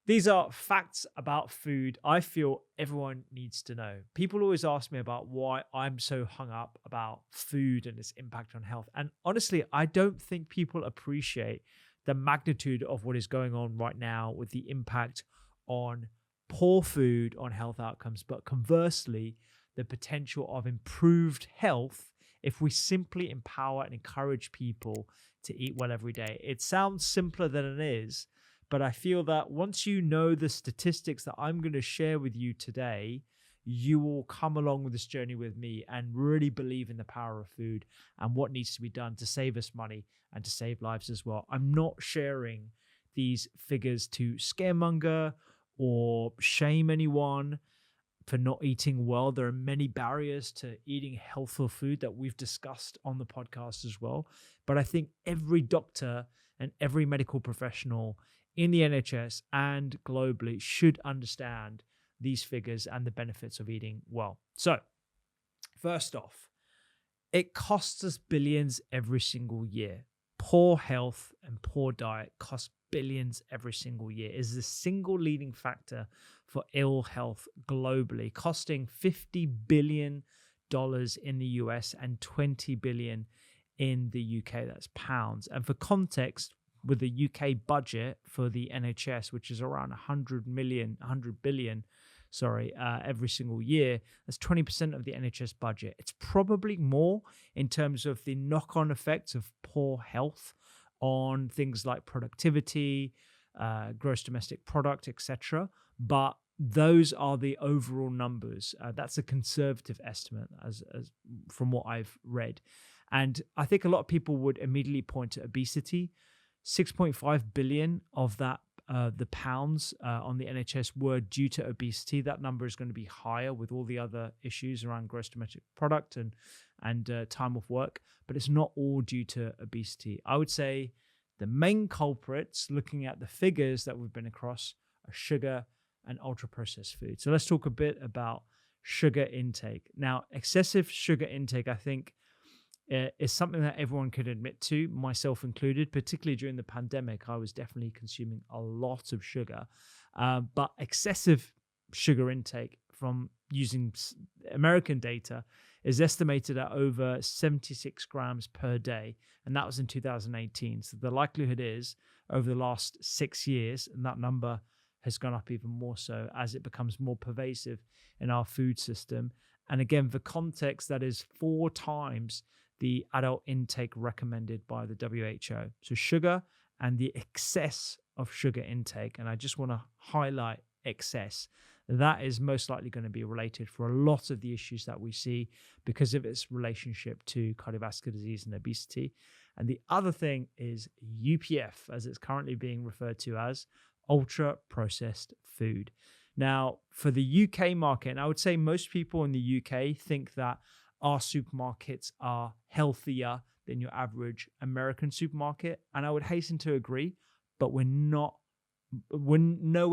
These are facts about food I feel everyone needs to know. People always ask me about why I'm so hung up about food and its impact on health. And honestly, I don't think people appreciate the magnitude of what is going on right now with the impact on poor food on health outcomes, but conversely, the potential of improved health if we simply empower and encourage people to eat well every day. It sounds simpler than it is, but I feel that once you know the statistics that I'm going to share with you today, you will come along with this journey with me and really believe in the power of food and what needs to be done to save us money and to save lives as well. I'm not sharing these figures to scaremonger or shame anyone for not eating well. There are many barriers to eating healthful food that we've discussed on the podcast as well. But I think every doctor and every medical professional in the NHS and globally should understand these figures and the benefits of eating well. So, first off, it costs us billions every single year. Poor health and poor diet cost billions every single year. It is the single leading factor for ill health globally, costing $50 billion in the US and 20 billion in the UK. That's pounds. And for context, with the UK budget for the NHS, which is around 100 billion, every single year, that's 20% of the NHS budget. It's probably more in terms of the knock-on effects of poor health on things like productivity, gross domestic product, etc. But those are the overall numbers. That's a conservative estimate as from what I've read. And I think a lot of people would immediately point to obesity. 6.5 billion of that, the pounds on the NHS were due to obesity. That number is going to be higher with all the other issues around gross domestic product and time off work, but it's not all due to obesity. I would say the main culprits, looking at the figures that we've been across, are sugar and ultra-processed food. So let's talk a bit about sugar intake. Now, excessive sugar intake, I think, is something that everyone could admit to, myself included. Particularly during the pandemic, I was definitely consuming a lot of sugar. But excessive sugar intake, from using American data, is estimated at over 76 grams per day. And that was in 2018. So the likelihood is over the last 6 years, and that number has gone up even more so as it becomes more pervasive in our food system. And again, for context, that is 4 times the adult intake recommended by the WHO. So sugar and the excess of sugar intake, and I just want to highlight excess, that is most likely going to be related for a lot of the issues that we see because of its relationship to cardiovascular disease and obesity. And the other thing is UPF, as it's currently being referred to as ultra processed food. Now, for the UK market, and I would say most people in the UK think that our supermarkets are healthier than your average American supermarket. And I would hasten to agree, but we're nowhere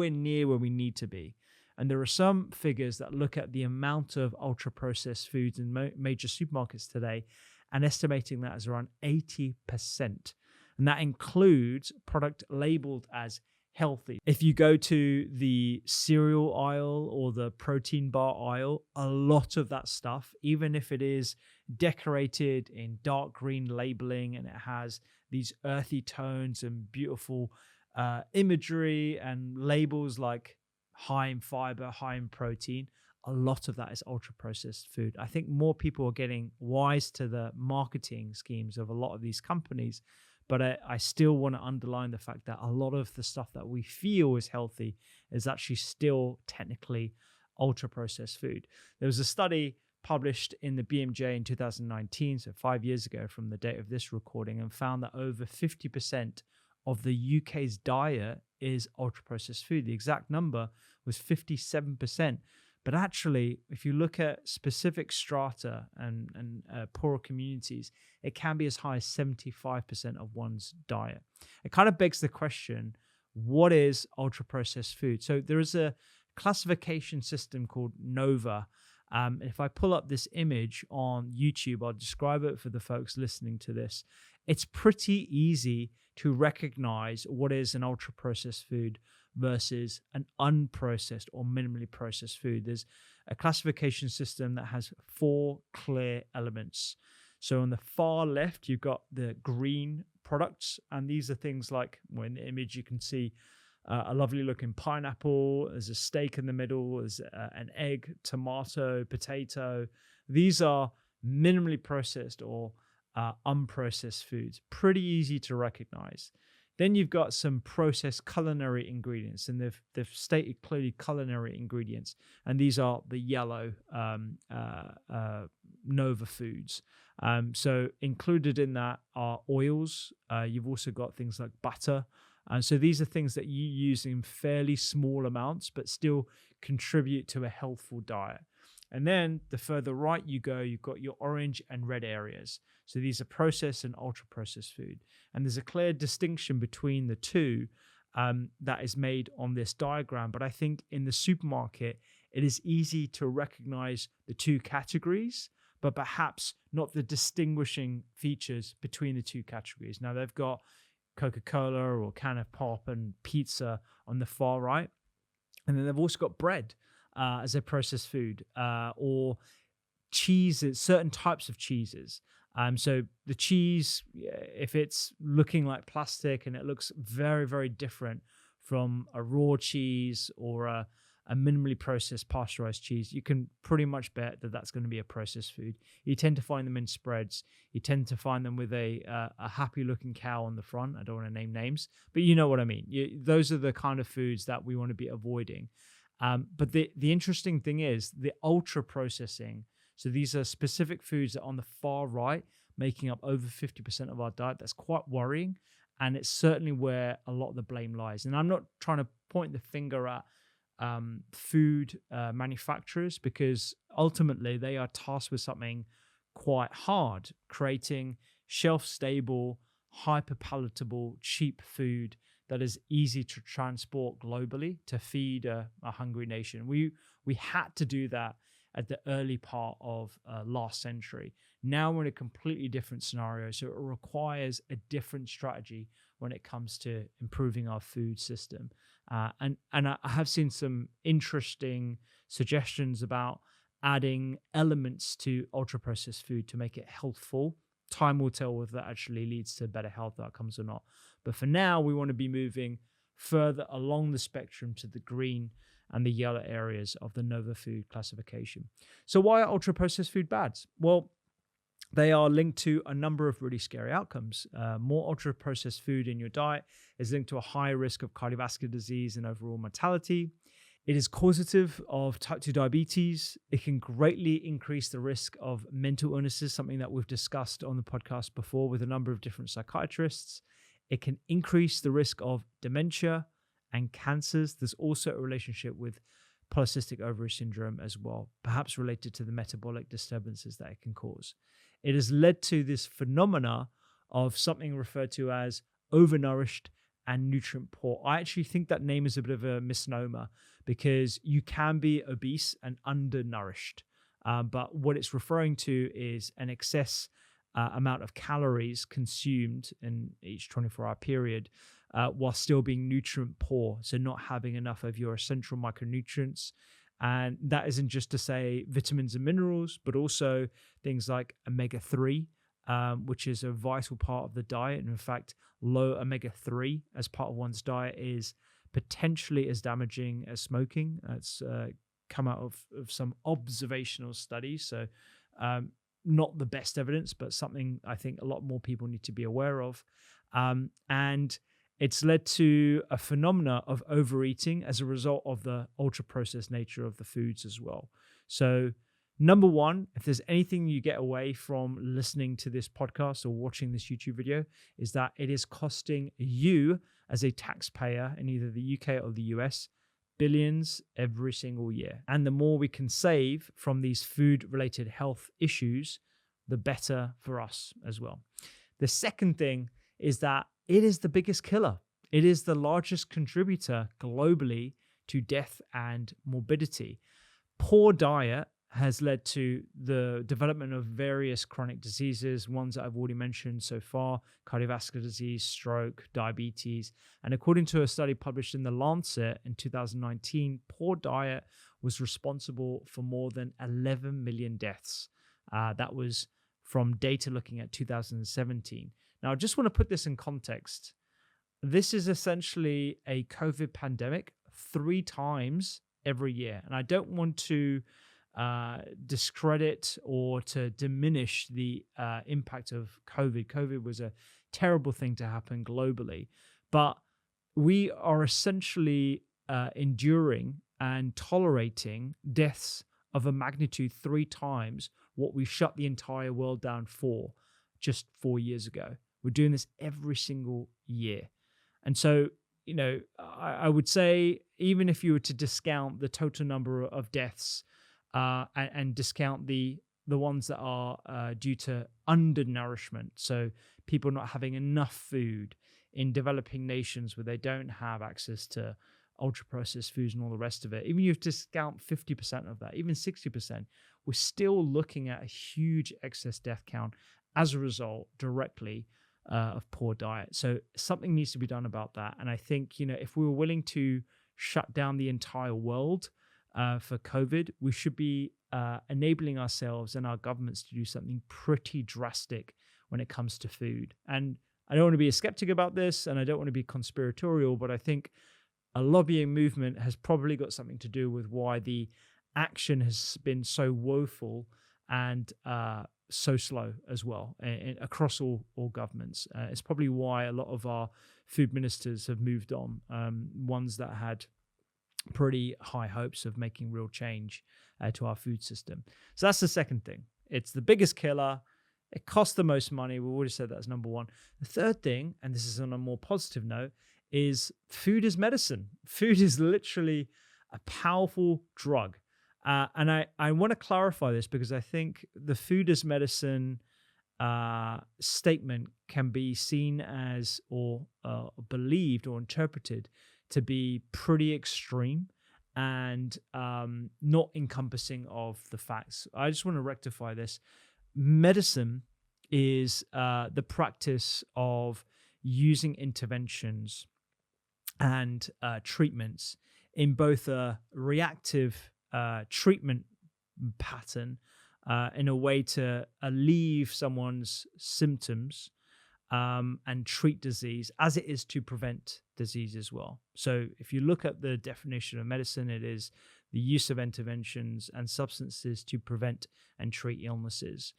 near where we need to be. And there are some figures that look at the amount of ultra-processed foods in major supermarkets today and estimating that as around 80%. And that includes product labeled as healthy. If you go to the cereal aisle or the protein bar aisle, a lot of that stuff, even if it is decorated in dark green labeling and it has these earthy tones and beautiful imagery and labels like high in fiber, high in protein, a lot of that is ultra processed food. I think more people are getting wise to the marketing schemes of a lot of these companies. But I still want to underline the fact that a lot of the stuff that we feel is healthy is actually still technically ultra-processed food. There was a study published in the BMJ in 2019, so 5 years ago from the date of this recording, and found that over 50% of the UK's diet is ultra-processed food. The exact number was 57%. But actually, if you look at specific strata and poorer communities, it can be as high as 75% of one's diet. It kind of begs the question, what is ultra-processed food? So there is a classification system called NOVA. If I pull up this image on YouTube, I'll describe it for the folks listening to this. It's pretty easy to recognize what is an ultra-processed food versus an unprocessed or minimally processed food. There's a classification system that has 4 clear elements. So on the far left, you've got the green products, and these are things like, well, in the image you can see a lovely looking pineapple, there's a steak in the middle, there's an egg, tomato, potato. These are minimally processed or unprocessed foods, pretty easy to recognize. Then you've got some processed culinary ingredients, and they've stated clearly culinary ingredients, and these are the yellow Nova foods. So included in that are oils. You've also got things like butter. And so these are things that you use in fairly small amounts, but still contribute to a healthful diet. And then the further right you go, you've got your orange and red areas. So these are processed and ultra-processed food. And there's a clear distinction between the two that is made on this diagram. But I think in the supermarket, it is easy to recognize the two categories, but perhaps not the distinguishing features between the two categories. Now, they've got Coca-Cola or can of pop and pizza on the far right. And then they've also got bread as a processed food, or cheeses, certain types of cheeses. So the cheese, if it's looking like plastic and it looks very, very different from a raw cheese or a minimally processed pasteurized cheese, you can pretty much bet that that's going to be a processed food. You tend to find them in spreads. You tend to find them with a happy looking cow on the front. I don't want to name names, but you know what I mean. Those are the kind of foods that we want to be avoiding. But the interesting thing is the ultra processing. So these are specific foods that on the far right, making up over 50% of our diet. That's quite worrying. And it's certainly where a lot of the blame lies. And I'm not trying to point the finger at food manufacturers, because ultimately they are tasked with something quite hard, creating shelf-stable, hyper-palatable, cheap food that is easy to transport globally to feed a hungry nation. We had to do that at the early part of last century. Now we're in a completely different scenario, so it requires a different strategy when it comes to improving our food system. And I have seen some interesting suggestions about adding elements to ultra-processed food to make it healthful. Time will tell whether that actually leads to better health outcomes or not. But for now, we want to be moving further along the spectrum to the green and the yellow areas of the Nova food classification. So why are ultra-processed food bad? Well, they are linked to a number of really scary outcomes. More ultra-processed food in your diet is linked to a higher risk of cardiovascular disease and overall mortality. It is causative of type 2 diabetes. It can greatly increase the risk of mental illnesses, something that we've discussed on the podcast before with a number of different psychiatrists. It can increase the risk of dementia and cancers. There's also a relationship with polycystic ovary syndrome as well, perhaps related to the metabolic disturbances that it can cause. It has led to this phenomena of something referred to as overnourished and nutrient poor. I actually think that name is a bit of a misnomer, because you can be obese and undernourished. But what it's referring to is an excess amount of calories consumed in each 24-hour period while still being nutrient poor, so not having enough of your essential micronutrients. And that isn't just to say vitamins and minerals, but also things like omega-3, which is a vital part of the diet. And in fact, low omega-3 as part of one's diet is potentially as damaging as smoking. That's come out of some observational studies. So not the best evidence, but something I think a lot more people need to be aware of. And it's led to a phenomena of overeating as a result of the ultra-processed nature of the foods as well. So number one, if there's anything you get away from listening to this podcast or watching this YouTube video, is that it is costing you as a taxpayer in either the UK or the US billions every single year. And the more we can save from these food-related health issues, the better for us as well. The second thing is that it is the biggest killer. It is the largest contributor globally to death and morbidity. Poor diet has led to the development of various chronic diseases, ones that I've already mentioned so far: cardiovascular disease, stroke, diabetes. And according to a study published in The Lancet in 2019, poor diet was responsible for more than 11 million deaths. That was from data looking at 2017. Now, I just want to put this in context. This is essentially a COVID pandemic 3 times every year. And I don't want to discredit or to diminish the impact of COVID. COVID was a terrible thing to happen globally, but we are essentially enduring and tolerating deaths of a magnitude 3 times what we shut the entire world down for just 4 years ago. We're doing this every single year. And so, I would say, even if you were to discount the total number of deaths and discount the ones that are due to undernourishment, so people not having enough food in developing nations where they don't have access to ultra-processed foods and all the rest of it, even if you discount 50% of that, even 60%, we're still looking at a huge excess death count as a result directly of poor diet. So something needs to be done about that. And I think, if we were willing to shut down the entire world for COVID, we should be enabling ourselves and our governments to do something pretty drastic when it comes to food. And I don't want to be a skeptic about this, and I don't want to be conspiratorial, but I think a lobbying movement has probably got something to do with why the action has been so woeful and so slow as well across all governments. It's probably why a lot of our food ministers have moved on, ones that had pretty high hopes of making real change to our food system. So that's the second thing. It's the biggest killer. It costs the most money. We already said that's number one. The third thing, and this is on a more positive note, is food is medicine. Food is literally a powerful drug. And I want to clarify this because I think the food as medicine statement can be seen as or believed or interpreted to be pretty extreme and not encompassing of the facts. I just want to rectify this. Medicine is the practice of using interventions and treatments in both a reactive treatment pattern in a way to alleviate someone's symptoms and treat disease, as it is to prevent disease as well. So if you look at the definition of medicine, it is the use of interventions and substances to prevent and treat illnesses.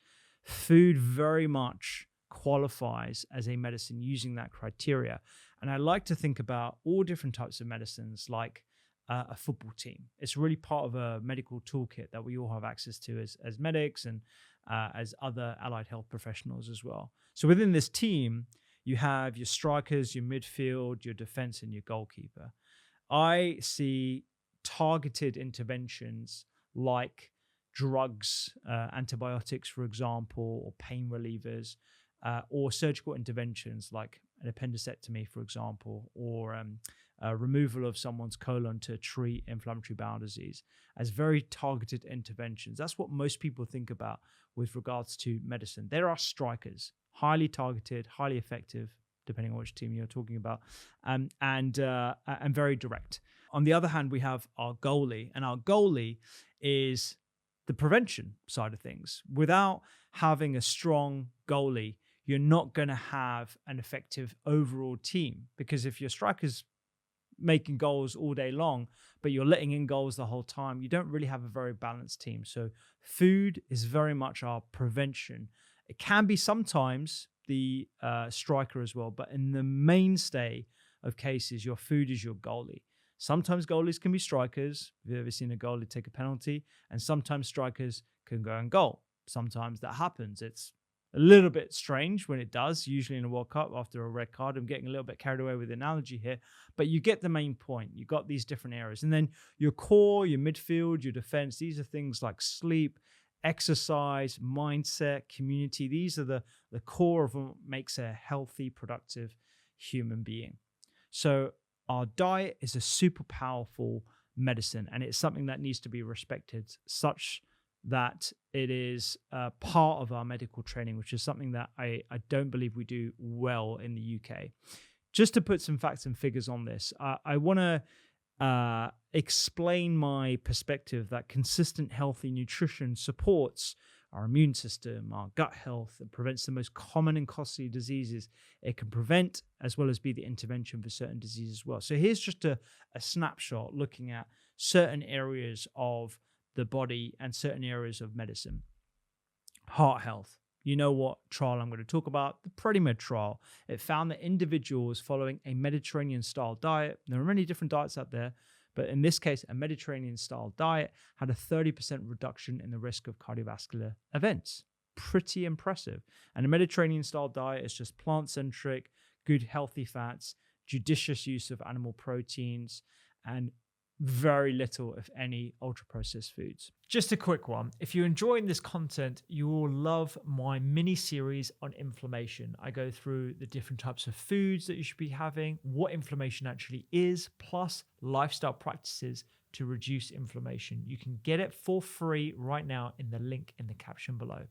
Food very much qualifies as a medicine using that criteria. And I like to think about all different types of medicines like a football team. It's really part of a medical toolkit that we all have access to as medics and as other allied health professionals as well. So within this team, you have your strikers, your midfield, your defense, and your goalkeeper. I see targeted interventions like drugs, antibiotics, for example, or pain relievers, or surgical interventions like an appendectomy, for example, or removal of someone's colon to treat inflammatory bowel disease, as very targeted interventions. That's what most people think about with regards to medicine. There are strikers, highly targeted, highly effective, depending on which team you're talking about, and very direct. On the other hand, we have our goalie, and our goalie is the prevention side of things. Without having a strong goalie, you're not going to have an effective overall team, because if your striker's making goals all day long, but you're letting in goals the whole time, you don't really have a very balanced team. So food is very much our prevention. It can be sometimes the striker as well, but in the mainstay of cases, your food is your goalie. Sometimes goalies can be strikers. Have you ever seen a goalie take a penalty? And sometimes strikers can go and goal. Sometimes that happens. It's a little bit strange when it does, usually in a World Cup after a red card. I'm getting a little bit carried away with the analogy here, but you get the main point. You've got these different areas. And then your core, your midfield, your defense, these are things like sleep, exercise, mindset, community. These are the core of what makes a healthy, productive human being. So our diet is a super powerful medicine, and it's something that needs to be respected such that it is part of our medical training, which is something that I don't believe we do well in the UK. Just to put some facts and figures on this, I want to explain my perspective that consistent, healthy nutrition supports our immune system, our gut health, and prevents the most common and costly diseases it can prevent, as well as be the intervention for certain diseases as well. So here's just a snapshot looking at certain areas of the body and certain areas of medicine. Heart health. You know what trial I'm going to talk about? The PREDIMED trial. It found that individuals following a Mediterranean-style diet, there are many different diets out there, but in this case, a Mediterranean-style diet had a 30% reduction in the risk of cardiovascular events. Pretty impressive. And a Mediterranean-style diet is just plant-centric, good healthy fats, judicious use of animal proteins, and very little, if any, ultra-processed foods. Just a quick one. If you're enjoying this content, you will love my mini-series on inflammation. I go through the different types of foods that you should be having, what inflammation actually is, plus lifestyle practices to reduce inflammation. You can get it for free right now in the link in the caption below.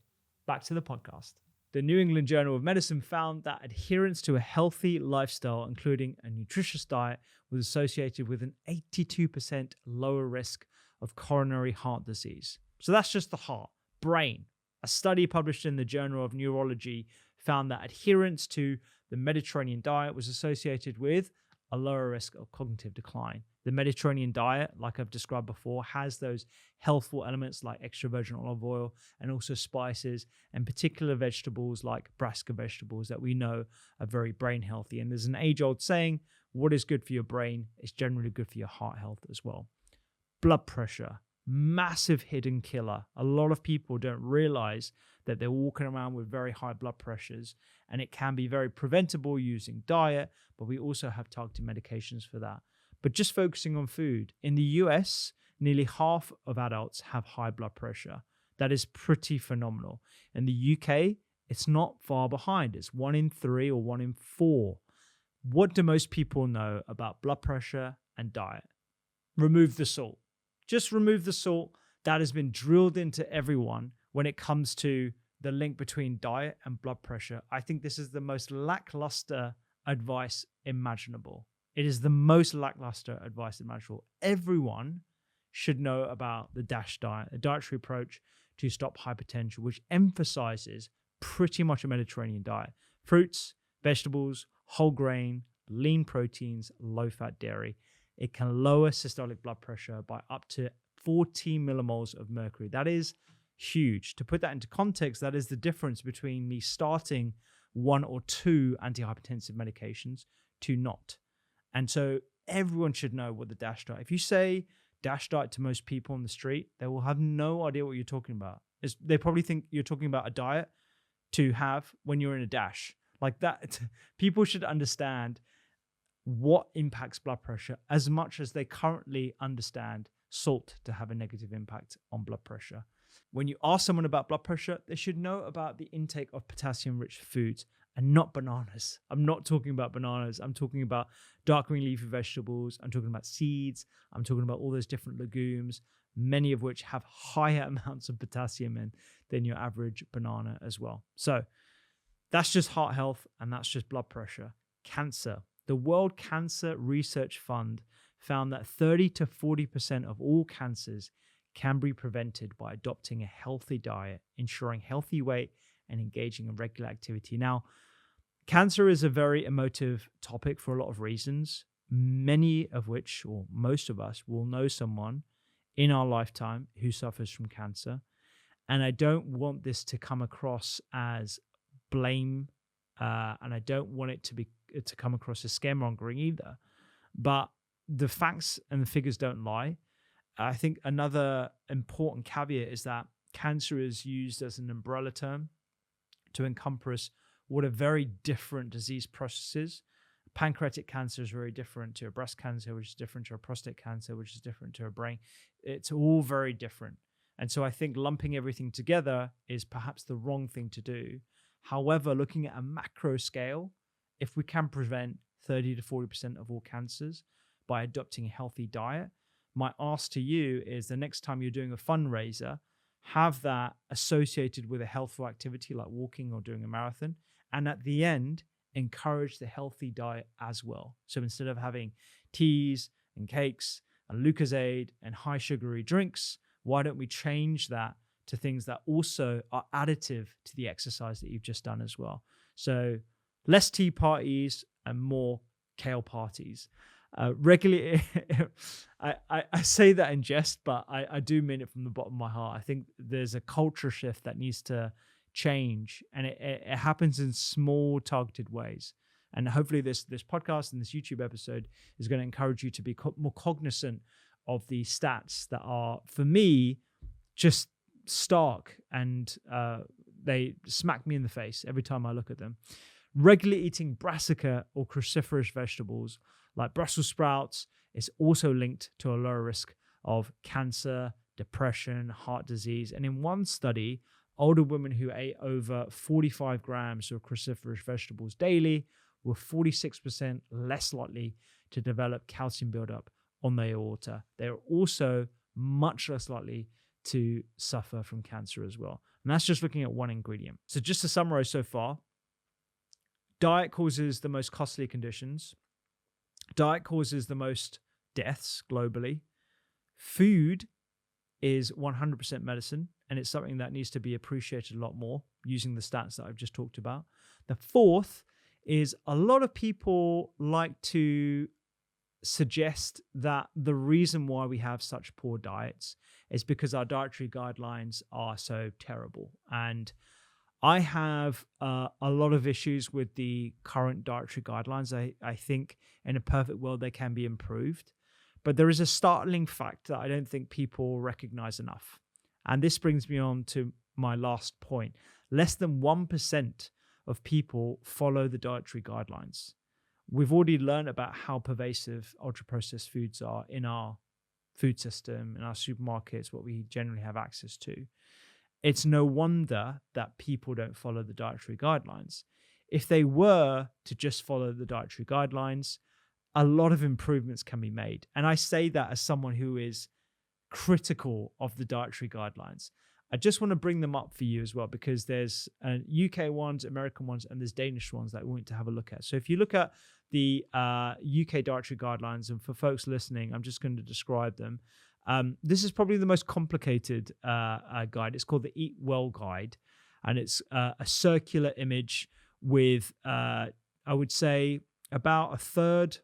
Back to the podcast. The New England Journal of Medicine found that adherence to a healthy lifestyle, including a nutritious diet, was associated with an 82% lower risk of coronary heart disease. So that's just the heart. Brain. A study published in the Journal of Neurology found that adherence to the Mediterranean diet was associated with a lower risk of cognitive decline. The Mediterranean diet, like I've described before, has those healthful elements like extra virgin olive oil and also spices and particular vegetables like brassica vegetables that we know are very brain healthy. And there's an age-old saying, what is good for your brain is generally good for your heart health as well. Blood pressure, massive hidden killer. A lot of people don't realize that they're walking around with very high blood pressures, and it can be very preventable using diet, but we also have targeted medications for that. But just focusing on food, in the US, nearly half of adults have high blood pressure. That is pretty phenomenal. In the UK, it's not far behind. It's 1 in 3 or 1 in 4. What do most people know about blood pressure and diet? Remove the salt. Just remove the salt. That has been drilled into everyone when it comes to the link between diet and blood pressure. I think this is the most lackluster advice imaginable. It is the most lackluster advice imaginable. Everyone should know about the DASH diet, a dietary approach to stop hypertension, which emphasizes pretty much a Mediterranean diet. Fruits, vegetables, whole grain, lean proteins, low-fat dairy. It can lower systolic blood pressure by up to 40 millimoles of mercury. That is huge. To put that into context, that is the difference between me starting 1 or 2 antihypertensive medications to not. And so everyone should know what the DASH diet. If you say DASH diet to most people on the street, they will have no idea what you're talking about. They probably think you're talking about a diet to have when you're in a DASH. Like that, people should understand what impacts blood pressure as much as they currently understand salt to have a negative impact on blood pressure. When you ask someone about blood pressure, they should know about the intake of potassium-rich foods and not bananas. I'm not talking about bananas. I'm talking about dark green leafy vegetables. I'm talking about seeds. I'm talking about all those different legumes, many of which have higher amounts of potassium in than your average banana as well. So that's just heart health, and that's just blood pressure. Cancer. The World Cancer Research Fund found that 30 to 40% of all cancers can be prevented by adopting a healthy diet, ensuring healthy weight, and engaging in regular activity. Now, cancer is a very emotive topic for a lot of reasons, many of which, or most of us, will know someone in our lifetime who suffers from cancer. And I don't want this to come across as blame, and I don't want it to come across as scaremongering either. But the facts and the figures don't lie. I think another important caveat is that cancer is used as an umbrella term to encompass what are very different disease processes. Pancreatic cancer is very different to a breast cancer, which is different to a prostate cancer, which is different to a brain. It's all very different. And so I think lumping everything together is perhaps the wrong thing to do. However, looking at a macro scale, if we can prevent 30 to 40% of all cancers by adopting a healthy diet, my ask to you is the next time you're doing a fundraiser, have that associated with a healthful activity like walking or doing a marathon. And at the end, encourage the healthy diet as well. So instead of having teas and cakes and Lucozade and high sugary drinks, why don't we change that to things that also are additive to the exercise that you've just done as well? So less tea parties and more kale parties. Regularly, I say that in jest, but I do mean it from the bottom of my heart. I think there's a culture shift that needs to change, and it happens in small targeted ways. And hopefully this podcast and this YouTube episode is going to encourage you to be more cognizant of the stats that are, for me, just stark, and they smack me in the face every time I look at them. Regularly eating brassica or cruciferous vegetables like Brussels sprouts is also linked to a lower risk of cancer, depression, heart disease. And in one study, older women who ate over 45 grams of cruciferous vegetables daily were 46% less likely to develop calcium buildup on their aorta. They are also much less likely to suffer from cancer as well. And that's just looking at one ingredient. So just to summarize so far, diet causes the most costly conditions. Diet causes the most deaths globally. Food is 100% medicine, and it's something that needs to be appreciated a lot more using the stats that I've just talked about. The fourth is a lot of people like to suggest that the reason why we have such poor diets is because our dietary guidelines are so terrible. And I have a lot of issues with the current dietary guidelines. I think in a perfect world, they can be improved. But there is a startling fact that I don't think people recognize enough. And this brings me on to my last point. Less than 1% of people follow the dietary guidelines. We've already learned about how pervasive ultra-processed foods are in our food system, in our supermarkets, what we generally have access to. It's no wonder that people don't follow the dietary guidelines. If they were to just follow the dietary guidelines, a lot of improvements can be made. And I say that as someone who is critical of the dietary guidelines. I just want to bring them up for you as well, because there's UK ones, American ones, and there's Danish ones that we want to have a look at. So if you look at the UK dietary guidelines, and for folks listening, I'm just going to describe them. This is probably the most complicated guide. It's called the Eat Well Guide, and it's a circular image with, I would say, about a third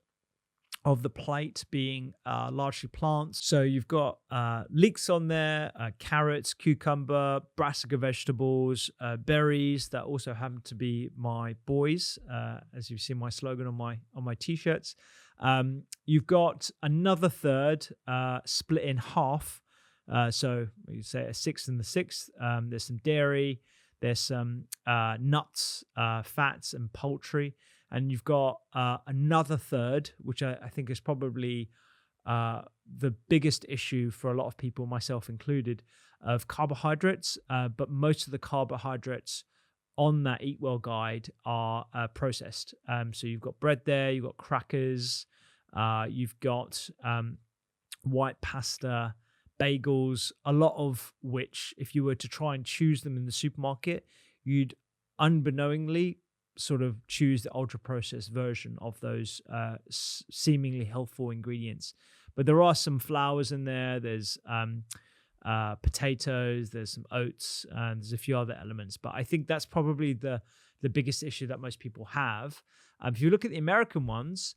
of the plate being largely plants. So you've got leeks on there, carrots, cucumber, brassica vegetables, berries that also happen to be my boys, as you've seen my slogan on my t-shirts. You've got another third split in half. So you say a sixth and the sixth. There's some dairy, there's some nuts, fats, and poultry. And you've got another third, which I think is probably the biggest issue for a lot of people, myself included, of carbohydrates. But most of the carbohydrates on that Eat Well guide are processed. So you've got bread there, you've got crackers, you've got white pasta, bagels, a lot of which, if you were to try and choose them in the supermarket, you'd unbeknowingly sort of choose the ultra-processed version of those seemingly healthful ingredients. But there are some flours in there, there's potatoes, there's some oats, and there's a few other elements. But I think that's probably the biggest issue that most people have. If you look at the American ones,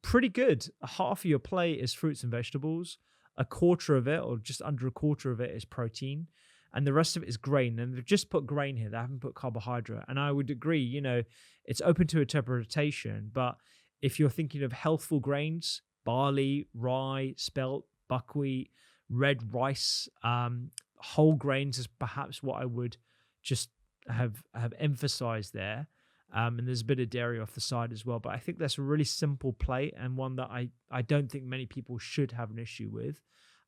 pretty good. Half of your plate is fruits and vegetables. A quarter of it, or just under a quarter of it, is protein. And the rest of it is grain. And they've just put grain here. They haven't put carbohydrate. And I would agree, it's open to interpretation. But if you're thinking of healthful grains, barley, rye, spelt, buckwheat, red rice, whole grains is perhaps what I would just have emphasized there. And there's a bit of dairy off the side as well. But I think that's a really simple plate, and one that I don't think many people should have an issue with.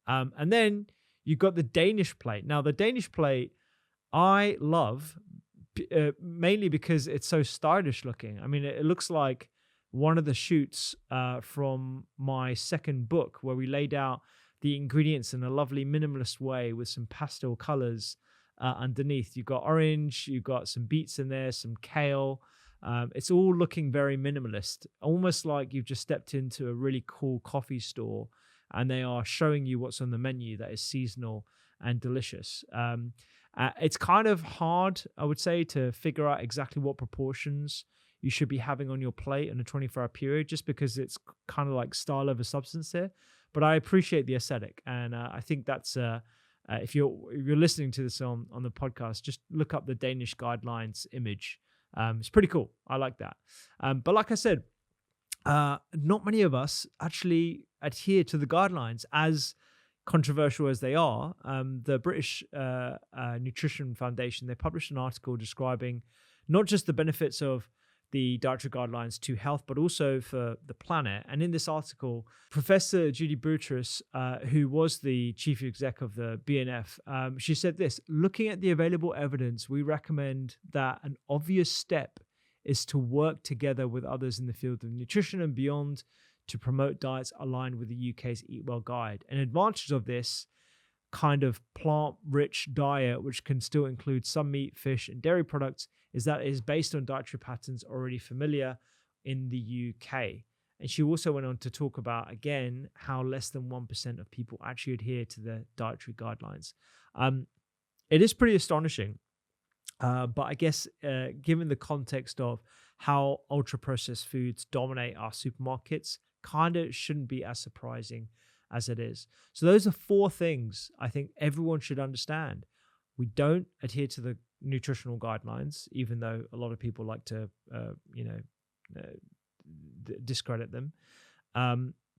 And then you've got the Danish plate. Now, the Danish plate I love mainly because it's so stylish looking. I mean, it looks like one of the shoots from my second book, where we laid out the ingredients in a lovely minimalist way with some pastel colors underneath. You've got orange, you've got some beets in there, some kale. It's all looking very minimalist, almost like you've just stepped into a really cool coffee store and they are showing you what's on the menu that is seasonal and delicious. It's kind of hard, I would say, to figure out exactly what proportions you should be having on your plate in a 24-hour period, just because it's kind of like style over substance here. But I appreciate the aesthetic, and I think that's if you're listening to this on the podcast, just look up the Danish guidelines image. It's pretty cool. I like that. But like I said, not many of us actually adhere to the guidelines, as controversial as they are. The British Nutrition Foundation, they published an article describing not just the benefits of the dietary guidelines to health, but also for the planet. And in this article, Professor Judy Boutrous, who was the chief exec of the BNF, she said this: looking at the available evidence, we recommend that an obvious step is to work together with others in the field of nutrition and beyond to promote diets aligned with the UK's Eat Well guide. An advantage of this kind of plant-rich diet, which can still include some meat, fish, and dairy products, is that it is based on dietary patterns already familiar in the UK. And she also went on to talk about, again, how less than 1% of people actually adhere to the dietary guidelines. It is pretty astonishing. But I guess given the context of how ultra-processed foods dominate our supermarkets, kind of shouldn't be as surprising as it is. So those are 4 things I think everyone should understand. We don't adhere to the nutritional guidelines, even though a lot of people like to, discredit them.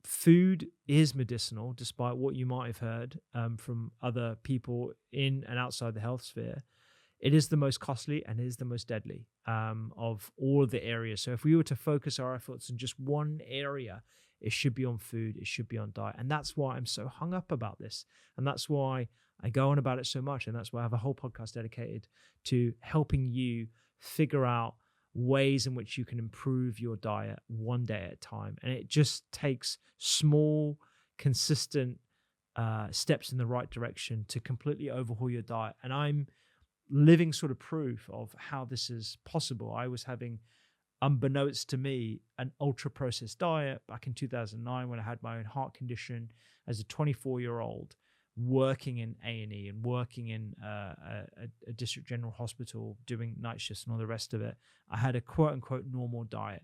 Food is medicinal, despite what you might have heard from other people in and outside the health sphere. It is the most costly and it is the most deadly of all of the areas. So if we were to focus our efforts in just one area, it should be on food, it should be on diet. And that's why I'm so hung up about this. And that's why I go on about it so much. And that's why I have a whole podcast dedicated to helping you figure out ways in which you can improve your diet one day at a time. And it just takes small, consistent steps in the right direction to completely overhaul your diet. And I'm living sort of proof of how this is possible. I was having, unbeknownst to me, an ultra processed diet back in 2009 when I had my own heart condition as a 24-year-old, working in A&E and working in a district general hospital, doing night shifts and all the rest of it. I had a quote unquote normal diet.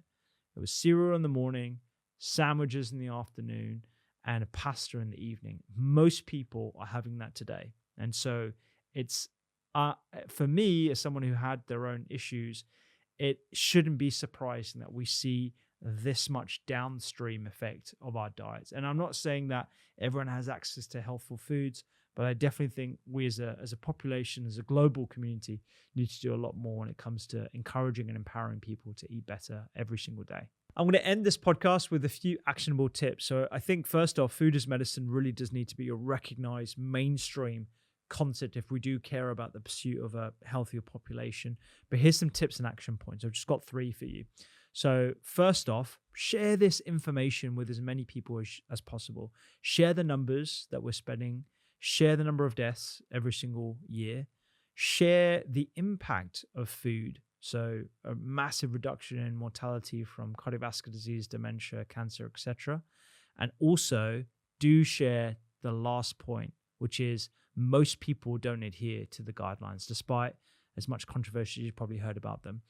It was cereal in the morning, sandwiches in the afternoon, and a pasta in the evening. Most people are having that today. And so it's, for me, as someone who had their own issues, it shouldn't be surprising that we see this much downstream effect of our diets. And I'm not saying that everyone has access to healthful foods, but I definitely think we as a population, as a global community, need to do a lot more when it comes to encouraging and empowering people to eat better every single day. I'm going to end this podcast with a few actionable tips. So I think, first off, food as medicine really does need to be a recognized mainstream concept if we do care about the pursuit of a healthier population. But here's some tips and action points. I've just got 3 for you. So first off, share this information with as many people as possible. Share the numbers that we're spending. Share the number of deaths every single year. Share the impact of food. So a massive reduction in mortality from cardiovascular disease, dementia, cancer, etc. And also do share the last point, which is most people don't adhere to the guidelines, despite as much controversy you've probably heard about them.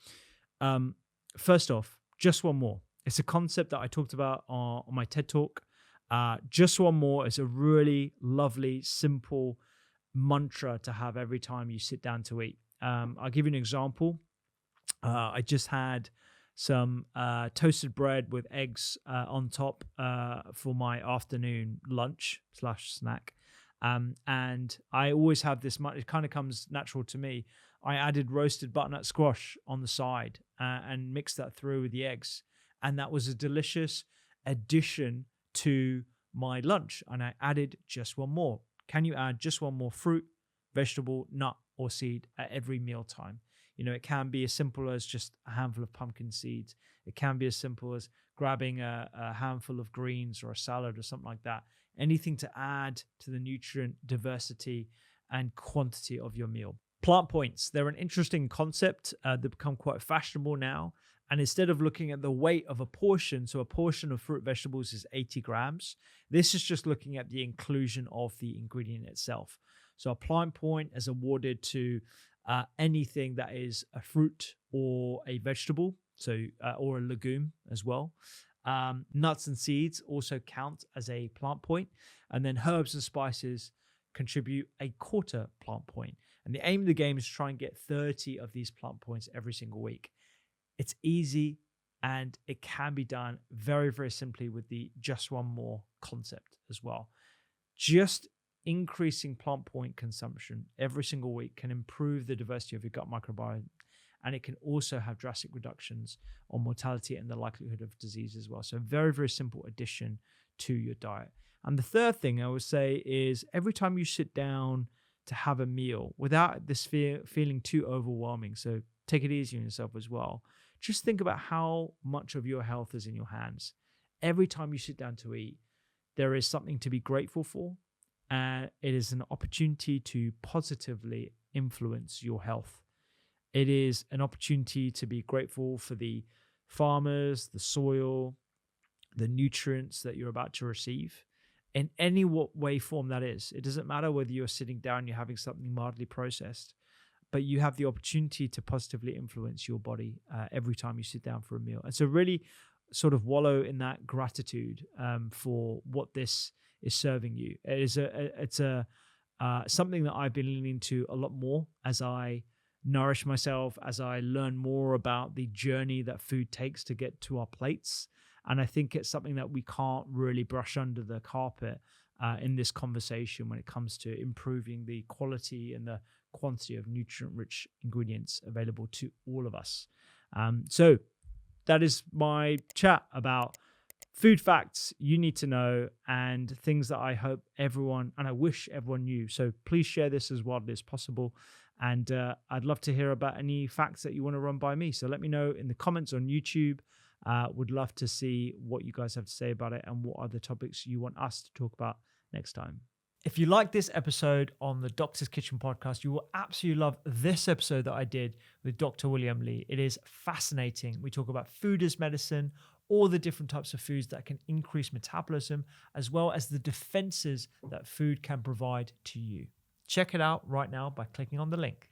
First off, just one more. It's a concept that I talked about on my TED Talk. Just one more is a really lovely, simple mantra to have every time you sit down to eat. I'll give you an example. I just had some toasted bread with eggs on top for my afternoon lunch / snack. And I always have this, it kind of comes natural to me. I added roasted butternut squash on the side and mixed that through with the eggs. And that was a delicious addition to my lunch. And I added just one more. Can you add just one more fruit, vegetable, nut, or seed at every mealtime? You know, it can be as simple as just a handful of pumpkin seeds. It can be as simple as grabbing a handful of greens or a salad or something like that. anything to add to the nutrient diversity and quantity of your meal. Plant points, they're an interesting concept. They've become quite fashionable now. And instead of looking at the weight of a portion, so a portion of fruit vegetables is 80 grams, this is just looking at the inclusion of the ingredient itself. So a plant point is awarded to anything that is a fruit or a vegetable, so or a legume as well. Nuts and seeds also count as a plant point, and then herbs and spices contribute a quarter plant point. And the aim of the game is to try and get 30 of these plant points every single week. It's easy and it can be done very, very simply with the just one more concept as well. Just increasing plant point consumption every single week can improve the diversity of your gut microbiome, and it can also have drastic reductions on mortality and the likelihood of disease as well. So very, very simple addition to your diet. And the third thing I would say is every time you sit down to have a meal, without this feeling too overwhelming, so take it easy on yourself as well, just think about how much of your health is in your hands. Every time you sit down to eat, there is something to be grateful for, and it is an opportunity to positively influence your health. It is an opportunity to be grateful for the farmers, the soil, the nutrients that you're about to receive in any way, form that is. It doesn't matter whether you're sitting down, you're having something mildly processed, but you have the opportunity to positively influence your body every time you sit down for a meal. And so really sort of wallow in that gratitude for what this is serving you. It's something that I've been leaning to a lot more as I nourish myself, as I learn more about the journey that food takes to get to our plates. And I think it's something that we can't really brush under the carpet in this conversation when it comes to improving the quality and the quantity of nutrient-rich ingredients available to all of us. So that is my chat about food facts you need to know and things that I hope everyone, and I wish everyone knew. So please share this as widely as possible. And I'd love to hear about any facts that you want to run by me. So let me know in the comments on YouTube. Would love to see what you guys have to say about it and what other topics you want us to talk about next time. If you like this episode on the Doctor's Kitchen podcast, you will absolutely love this episode that I did with Dr. William Lee. It is fascinating. We talk about food as medicine, all the different types of foods that can increase metabolism, as well as the defenses that food can provide to you. Check it out right now by clicking on the link.